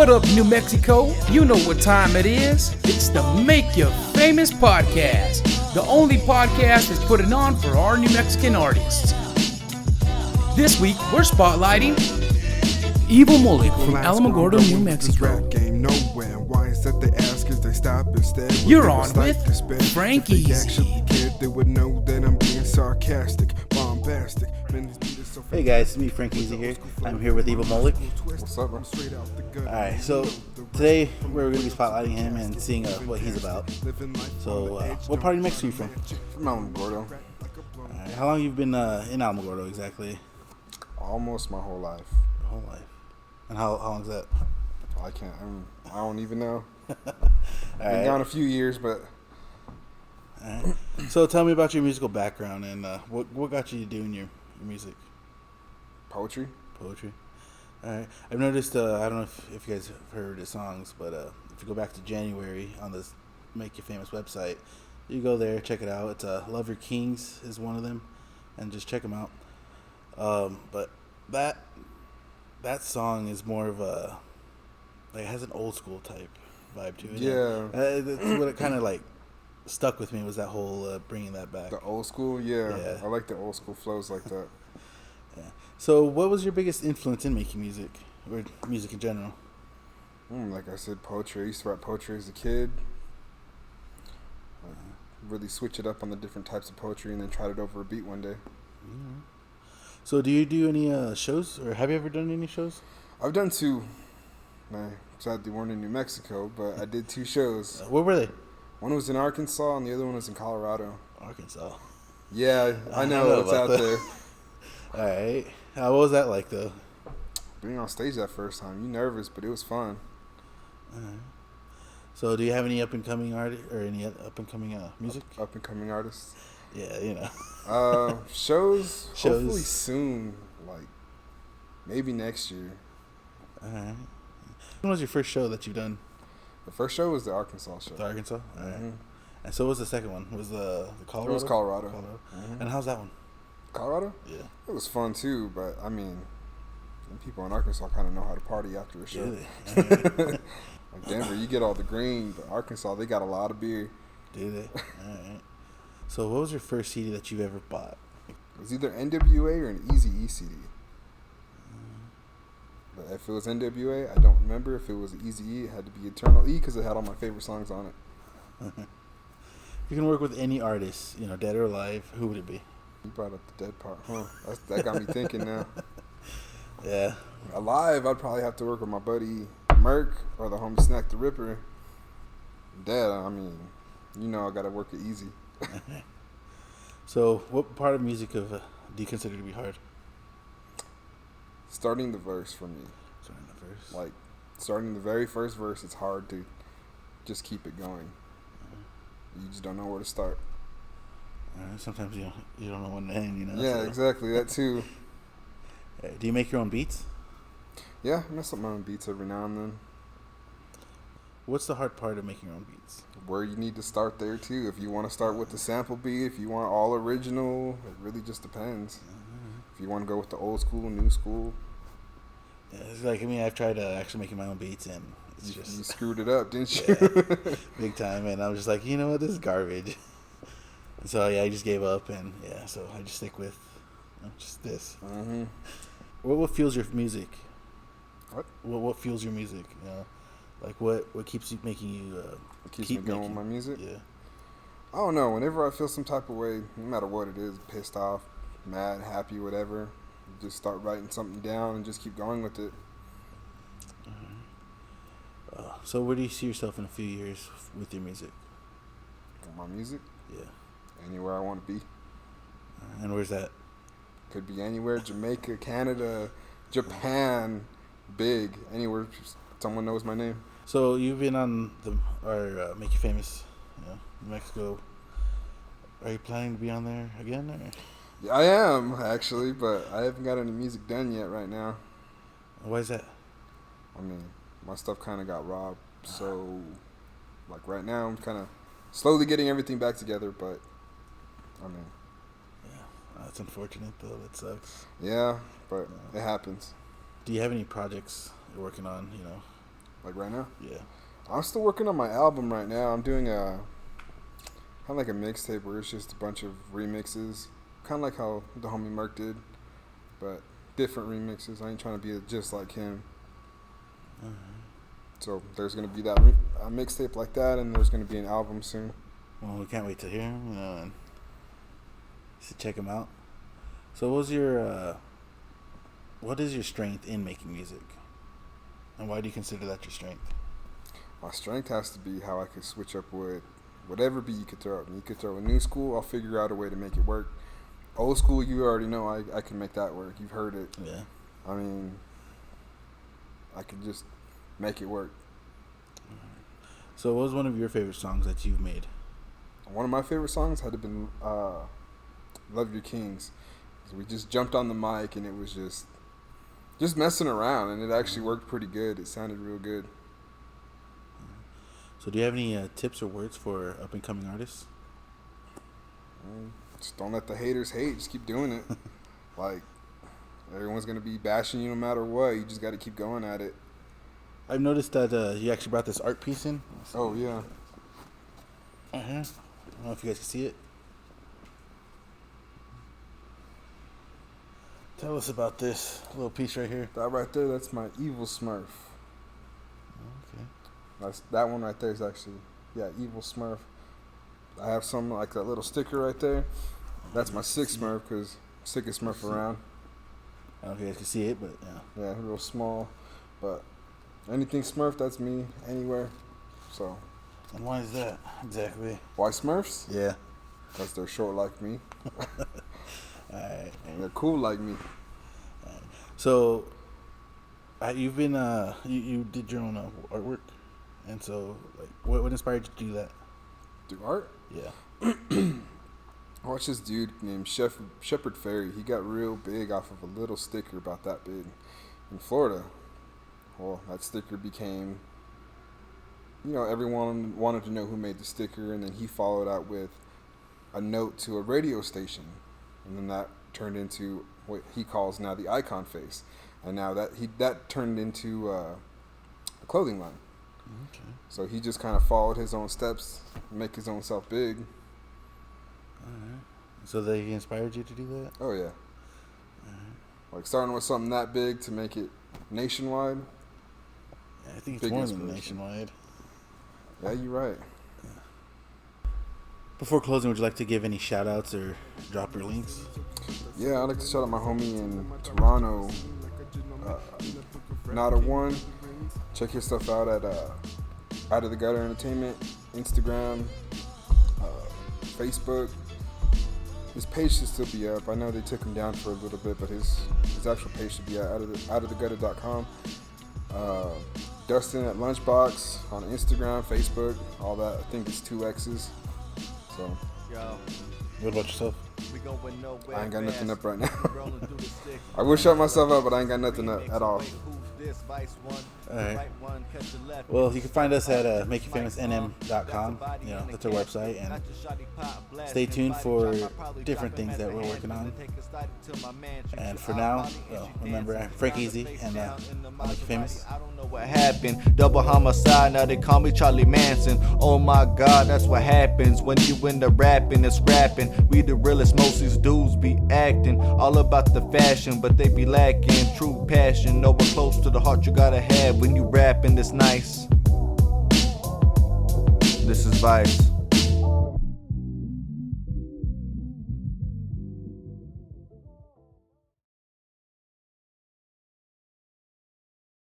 What up, New Mexico? You know what time it is. It's the Make You Famous podcast. The only podcast that's putting on for our New Mexican artists. This week, we're spotlighting Evil Mulic from Alamogordo, New Mexico. You're on with Frank Easy. Hey guys, it's me, Frank Easy here. I'm here with Evil Mulic. What's up, bro? Alright, so today we're going to be spotlighting him and seeing what he's about. So, what part of New Mexico are you from? From Alamogordo. Alright, how long have you been in Alamogordo exactly? Almost my whole life. Your whole life. And how long is that? I don't even know. Been gone a few years, but... Alright. So tell me about your musical background and what got you doing your music? Poetry. Alright. I've noticed, I don't know if you guys have heard the songs, but if you go back to January on this Make You Famous website, you go there, check it out. It's Love Your Kings is one of them, and just check them out. But that song is more of a, like, it has an old school type vibe to it. Yeah. That's what it kind of like stuck with me, was that whole bringing that back. The old school, yeah. I like the old school flows like that. Yeah. So what was your biggest influence in making music, or music in general? Like I said, poetry. I used to write poetry as a kid. Really switch it up on the different types of poetry and then tried it over a beat one day. Mm-hmm. So do you do any shows, or have you ever done any shows? I've done two. Sadly, weren't in New Mexico, but I did two shows. Where were they? One was in Arkansas and the other one was in Colorado. Arkansas. Yeah, I know it's out there. All right. What was that like, though? Being on stage that first time, you nervous, but it was fun. All right. So, do you have any up and coming artists or any up and coming music? Up and coming artists. Yeah, you know. Shows. Hopefully soon, like maybe next year. All right. When was your first show that you've done? The first show was the Arkansas show. The Arkansas. All right. Mm-hmm. And so, what was the second one? Was the Colorado? It was Colorado. Mm-hmm. And how's that one? Colorado? Yeah. It was fun too, but I mean, people in Arkansas kind of know how to party after the show. Really? Like Denver, you get all the green, but Arkansas, they got a lot of beer. Do they? All right. So, what was your first CD that you ever bought? It was either NWA or an Eazy-E CD. But if it was NWA, I don't remember. If it was Eazy-E, it had to be Eternal E because it had all my favorite songs on it. If you can work with any artist, dead or alive, who would it be? You brought up the dead part, huh? That got me thinking now. Yeah. Alive, I'd probably have to work with my buddy Merc or the homie Snack the Ripper. Dead, I mean, I got to work it easy. So, what part of music do you consider to be hard? Starting the verse for me. Starting the verse? Like, starting the very first verse, it's hard to just keep it going. You just don't know where to start. Sometimes you don't know when to end, Yeah, so. exactly. That too. Do you make your own beats? Yeah, I mess up my own beats every now and then. What's the hard part of making your own beats? Where you need to start there too. If you want to start with the sample beat, if you want all original, it really just depends. If you want to go with the old school, new school. Yeah, it's like, I've tried actually making my own beats, and it's just... You screwed it up, didn't you? Yeah, big time, and I was just like, you know what, this is garbage. And so, I just gave up, and so I just stick with just this. Mm-hmm. What fuels your music? What? What fuels your music? Like what keeps you making you What keeps me going with my music? Yeah. I don't know. Whenever I feel some type of way, no matter what it is, pissed off, mad, happy, whatever, just start writing something down and just keep going with it. So where do you see yourself in a few years with your music? My music? Yeah. Anywhere I want to be. And where's that? Could be anywhere. Jamaica, Canada, Japan, big. Anywhere someone knows my name. So you've been on our Make You Famous, New Mexico. Are you planning to be on there again? Or? Yeah, I am, actually, but I haven't got any music done yet right now. Why is that? I mean, my stuff kind of got robbed, so, like, right now I'm kind of slowly getting everything back together, but, I mean... Yeah, that's unfortunate, though. That sucks. Yeah, but it happens. Do you have any projects you're working on, Like right now? Yeah. I'm still working on my album right now. I'm doing kind of like a mixtape where it's just a bunch of remixes. Kind of like how the homie Merc did, but different remixes. I ain't trying to be just like him. So there's going to be that a mixtape like that, and there's going to be an album soon. Well, we can't wait to hear him, and to check him out. So what is your strength in making music? And why do you consider that your strength? My strength has to be how I can switch up with whatever beat you could throw at me. You could throw a new school, I'll figure out a way to make it work. Old school, you already know I can make that work. You've heard it. Yeah. I mean, I could just make it work. So what was one of your favorite songs that you've made? One of my favorite songs had to been Love Your Kings. So we just jumped on the mic and it was just messing around, and it actually worked pretty good. It sounded real good. So do you have any tips or words for up-and-coming artists? Just don't let the haters hate. Just keep doing it. Like, everyone's going to be bashing you no matter what. You just got to keep going at it. I've noticed that you actually brought this art piece in. Oh, yeah. I don't know if you guys can see it. Tell us about this little piece right here. That right there, that's my evil Smurf. Okay. That one right there is actually, evil Smurf. I have some, like that little sticker right there. That's my sick Smurf, because sickest Smurf around. I don't know if you guys can see it, but yeah. Yeah, real small. But anything Smurf, that's me, anywhere. So. And why is that exactly? Why Smurfs? Yeah. Because they're short like me. Alright. And they're cool like me. So, you've been you did your own artwork, and so like, what inspired you to do that? Do art? Yeah. I watched this dude named Shepard Ferry. He got real big off of a little sticker about that big in Florida. Well, that sticker became, everyone wanted to know who made the sticker, and then he followed out with a note to a radio station, and then that turned into what he calls now the icon face, and now that turned into a clothing line. Okay. So he just kind of followed his own steps, make his own self big. Alright. So they inspired you to do that? Oh yeah. Alright. Like starting with something that big to make it nationwide. Yeah, I think it's Big more than inspiration. nationwide. Yeah, you're right. Before closing, would you like to give any shout outs or drop your links? Yeah, I'd like to shout out my homie in Toronto, Not a One. Check his stuff out at Out of the Gutter Entertainment, Instagram, Facebook. His page should still be up. I know they took him down for a little bit, but his actual page should be at outofthegutter.com. Dustin at Lunchbox on Instagram, Facebook, all that. I think it's 2 X's. So, What about yourself? I ain't got nothing up right now. I will shut myself up, but I ain't got nothing up at all. Alright. Well, you can find us at MYFNM.com. That's our website. And stay tuned for different things that we're working on. And for now, remember, I'm Frank Easy, and I'll make you famous. I don't know what happened. Double homicide, now they call me Charlie Manson. Oh my God, that's what happens when you in the rapping. It's rapping. We the realest, most these dudes be acting all about the fashion, but they be lacking true passion. No one close to the heart you gotta have when you rapping this nice. This is Vice.